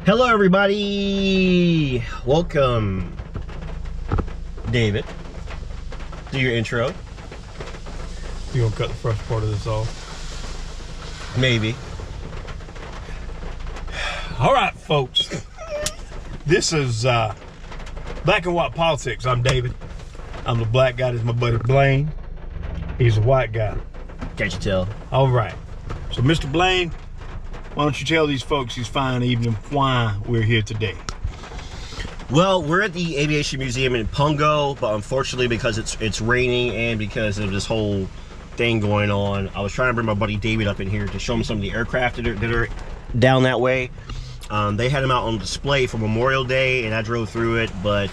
Hello everybody! Welcome, David. Do your intro. You gonna cut the first part of this off? Maybe. All right, folks. This is Black and White Politics. I'm David. I'm the black guy. This is my buddy Blaine. He's a white guy. Can't you tell? All right. So, Mr. Blaine, why don't you tell these folks this fine evening why we're here today? Well, we're at the Aviation Museum in Pungo, but unfortunately because it's raining and because of this whole thing going on, I was trying to bring my buddy David up in here to show him some of the aircraft that are down that way. They had them out on display for Memorial Day, and I drove through it, but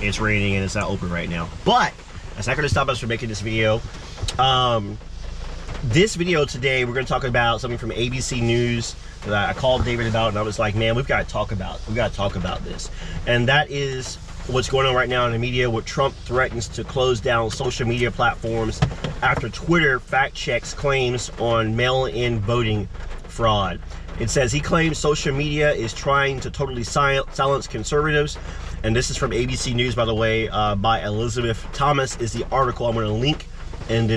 it's raining and it's not open right now. But that's not going to stop us from making this video. This video today, we're going to talk about something from ABC News that I called David about, and I was like, man, we've got to talk about this. And that is what's going on right now in the media, where Trump threatens to close down social media platforms after Twitter fact checks claims on mail-in voting fraud. It says he claims social media is trying to totally silence conservatives. And this is from ABC News, by the way, by Elizabeth Thomas is the article I'm going to link in the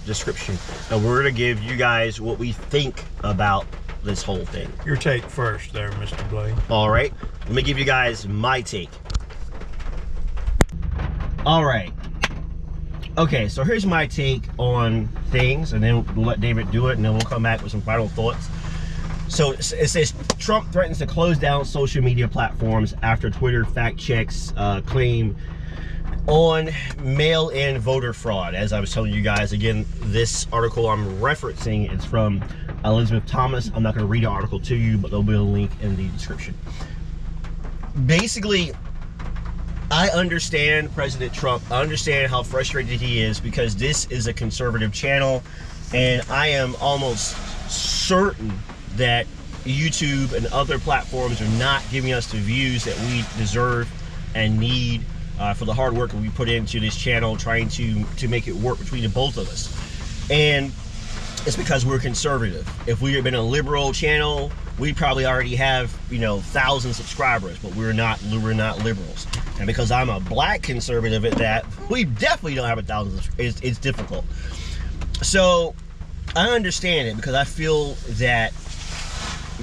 description. And we're going to give you guys what we think about this whole thing. Your take first there, Mr. Blaine. All right, let me give you guys my take. All right. Okay, so here's my take on things, and then we'll let David do it, and then we'll come back with some final thoughts. So it says Trump threatens to close down social media platforms after Twitter fact checks claim on mail-in voter fraud. As I was telling you guys, again, this article I'm referencing is from Elizabeth Thomas. I'm not going to read the article to you, but there'll be a link in the description. Basically, I understand President Trump. I understand how frustrated he is because this is a conservative channel, and I am almost certain that YouTube and other platforms are not giving us the views that we deserve and need for the hard work that we put into this channel, trying to make it work between the both of us. And it's because we're conservative. If we had been a liberal channel, we'd probably already have, you know, 1,000 subscribers, but we're not liberals. And because I'm a black conservative at that, we definitely don't have 1,000. It's difficult. So I understand it, because I feel that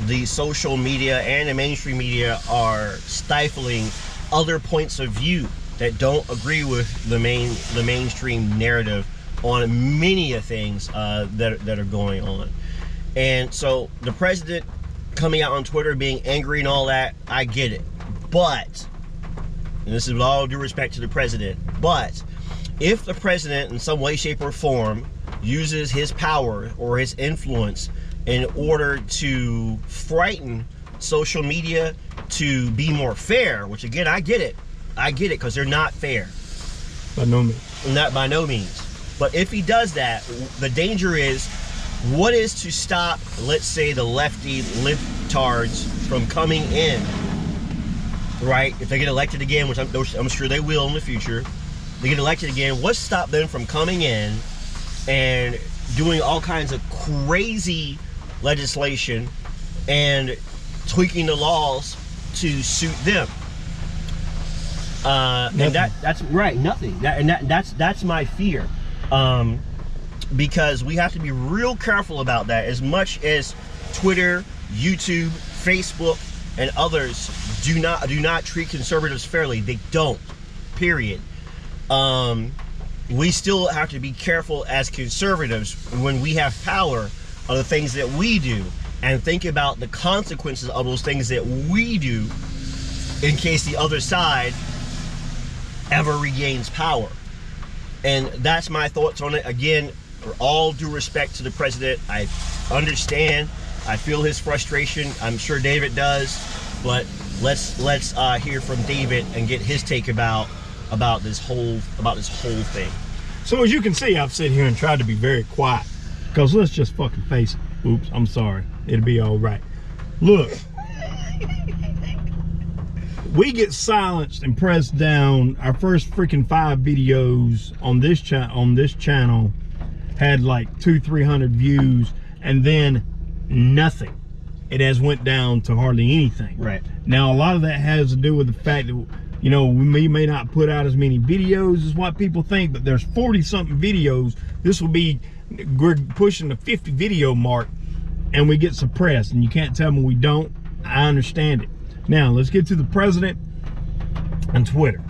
the social media and the mainstream media are stifling other points of view that don't agree with the mainstream narrative on many of things that are going on. And so the president coming out on Twitter being angry and all that, I get it. But, and this is with all due respect to the president, but if the president in some way, shape, or form uses his power or his influence in order to frighten social media to be more fair, which again, I get it, because they're not fair. By no means. Not by no means. But if he does that, the danger is, what is to stop, let's say, the lefty libtards from coming in, right? If they get elected again, which I'm sure they will in the future, they get elected again, what's to stop them from coming in and doing all kinds of crazy legislation and tweaking the laws to suit them? And that's right, nothing. That's my fear. Because we have to be real careful about that. As much as Twitter, YouTube, Facebook, and others do not treat conservatives fairly, they don't. Period. We still have to be careful as conservatives when we have power of the things that we do, and think about the consequences of those things that we do in case the other side ever regains power. And that's my thoughts on it. Again, for all due respect to the president, I understand, I feel his frustration. I'm sure David does, but let's hear from David and get his take about this whole thing. So as you can see, I've sat here and tried to be very quiet, because let's just fucking face it. Oops, I'm sorry. It'll be all right. Look, we get silenced and pressed down. Our first freaking 5 videos on this channel had like 200-300 views, and then nothing. it has went down to hardly anything. Right. Now, a lot of that has to do with the fact that, you know, we may not put out as many videos as what people think, but there's 40-something videos. This will be, we're pushing the 50 video mark, and we get suppressed, and you can't tell me we don't. I understand it. Now, let's get to the president and Twitter.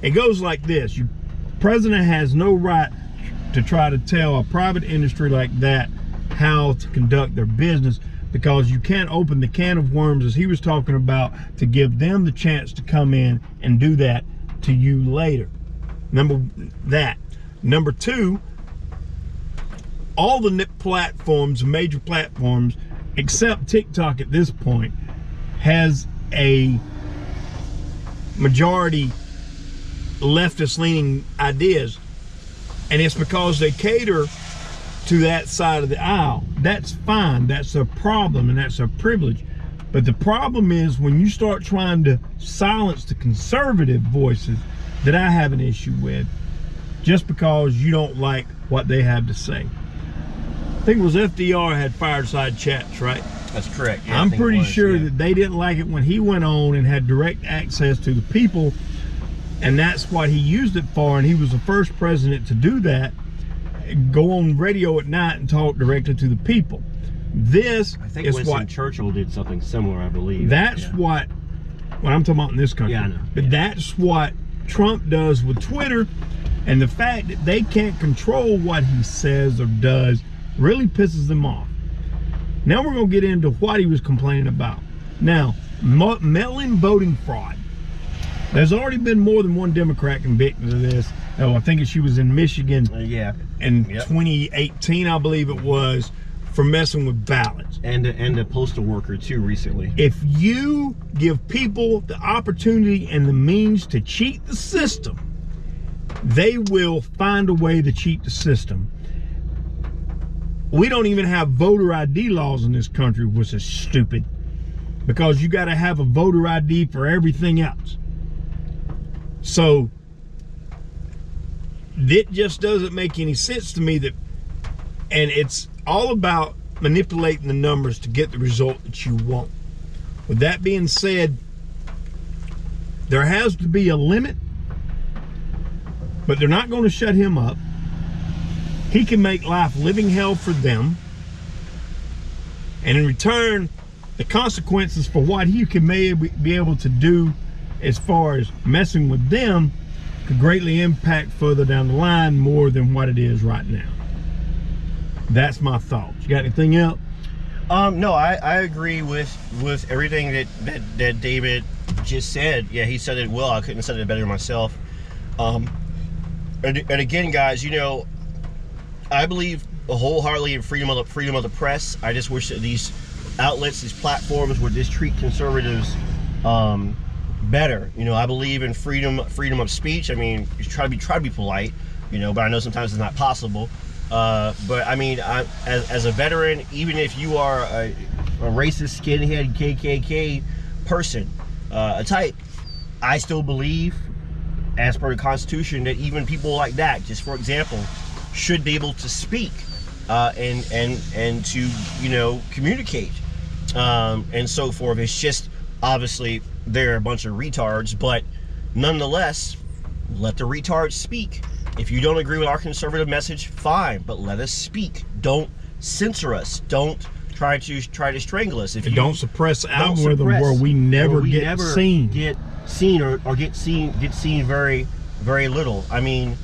It goes like this. President has no right to try to tell a private industry like that how to conduct their business, because you can't open the can of worms, as he was talking about, to give them the chance to come in and do that to you later. Number two, all the platforms, major platforms, except TikTok at this point, has a majority leftist leaning ideas, and it's because they cater to that side of the aisle. That's fine, that's a problem, and that's a privilege. But the problem is when you start trying to silence the conservative voices that I have an issue with, just because you don't like what they have to say. I think it was FDR had fireside chats, right? That's correct. Yeah, I'm pretty sure that they didn't like it when he went on and had direct access to the people, and that's what he used it for, and he was the first president to do that. Go on radio at night and talk directly to the people. This I think is Winston what Churchill did something similar, I believe. That's what I'm talking about in this country. Yeah, I know. But that's what Trump does with Twitter, and the fact that they can't control what he says or does really pisses them off. Now we're going to get into what he was complaining about. Now, mail-in voting fraud. There's already been more than one Democrat convicted of this. Oh, I think she was in Michigan in 2018, I believe it was, for messing with ballots. And a postal worker too recently. If you give people the opportunity and the means to cheat the system, they will find a way to cheat the system. We don't even have voter ID laws in this country, which is stupid, because you got to have a voter ID for everything else. So it just doesn't make any sense to me that, and it's all about manipulating the numbers to get the result that you want. With that being said, there has to be a limit, but they're not going to shut him up. He can make life living hell for them, and in return, the consequences for what he can maybe be able to do as far as messing with them could greatly impact further down the line more than what it is right now. That's my thoughts. You got anything else? No, I agree with everything that David just said. Yeah, he said it well. I couldn't have said it better myself. And again, guys, you know, I believe wholeheartedly in freedom of the press. I just wish that these outlets, these platforms, would just treat conservatives better. You know, I believe in freedom of speech. I mean, you try to be polite, you know, but I know sometimes it's not possible. But I mean, as a veteran, even if you are a racist, skinhead, KKK person, a type, I still believe, as per the Constitution, that even people like that, just for example, should be able to speak and to, you know, communicate and so forth. It's just obviously they're a bunch of retards, but nonetheless, let the retards speak. If you don't agree with our conservative message, fine, but let us speak. Don't censor us. Don't try to strangle us. If you don't suppress algorithm where we never get seen. Get seen very, very little. I mean,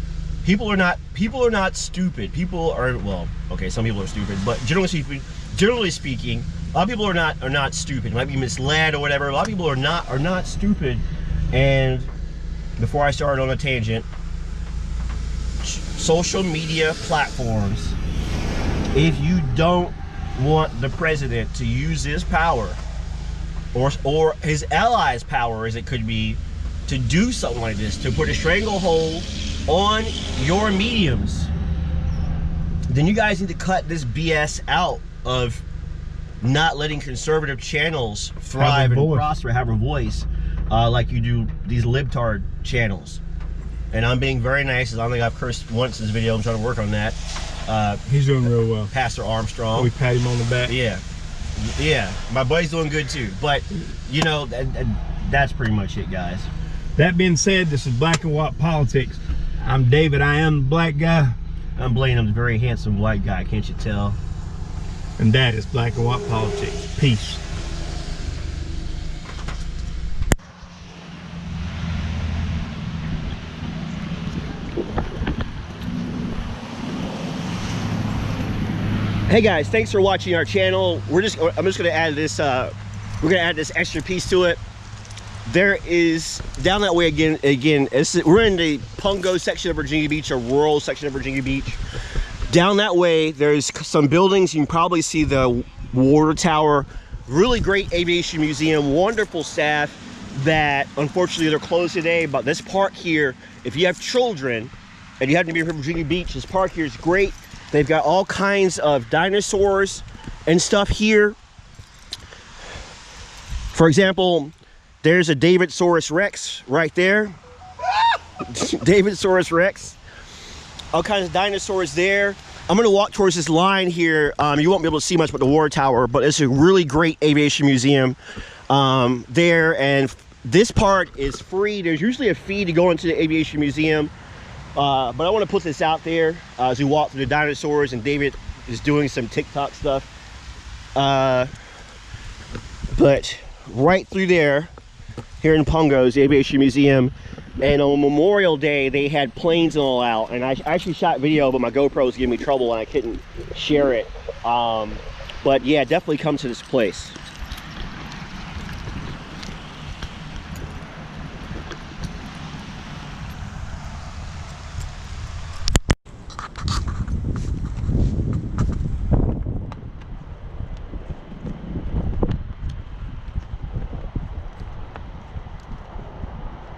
people are not stupid. People are, well, okay, some people are stupid, but generally speaking, a lot of people are not stupid. Might be misled or whatever. A lot of people are not stupid. And before I start on a tangent, social media platforms, if you don't want the president to use his power or his allies' power, as it could be, to do something like this, to put a stranglehold on your mediums, then you guys need to cut this BS out of not letting conservative channels thrive and prosper, have a voice, like you do these libtard channels. And I'm being very nice, as I don't think I've cursed once in this video. I'm trying to work on that. He's doing real well. Pastor Armstrong. We pat him on the back. Yeah. Yeah, my buddy's doing good too. But you know, that's pretty much it, guys. That being said, this is Black and White Politics. I'm David. I am the black guy. I'm Blaine. I'm the very handsome white guy. Can't you tell? And that is Black and White Politics. Peace. Hey guys, thanks for watching our channel. I'm just gonna add this. We're gonna add this extra piece to it. There is down that way again. We're in the Pungo section of Virginia Beach, or rural section of Virginia Beach. Down that way, there's some buildings. You can probably see the water tower. Really great aviation museum. Wonderful staff. That unfortunately they're closed today. But this park here, if you have children and you happen to be from Virginia Beach, this park here is great. They've got all kinds of dinosaurs and stuff here. For example, there's a Davidsaurus Rex right there. Davidsaurus Rex. All kinds of dinosaurs there. I'm gonna walk towards this line here. You won't be able to see much but the water tower, but it's a really great aviation museum there. And this part is free. There's usually a fee to go into the aviation museum. But I want to put this out there as we walk through the dinosaurs, and David is doing some TikTok stuff. But right through there, here in Pungo's Aviation Museum, and on Memorial Day, they had planes and all out. And I actually shot video, but my GoPro was giving me trouble and I couldn't share it. But yeah, definitely come to this place.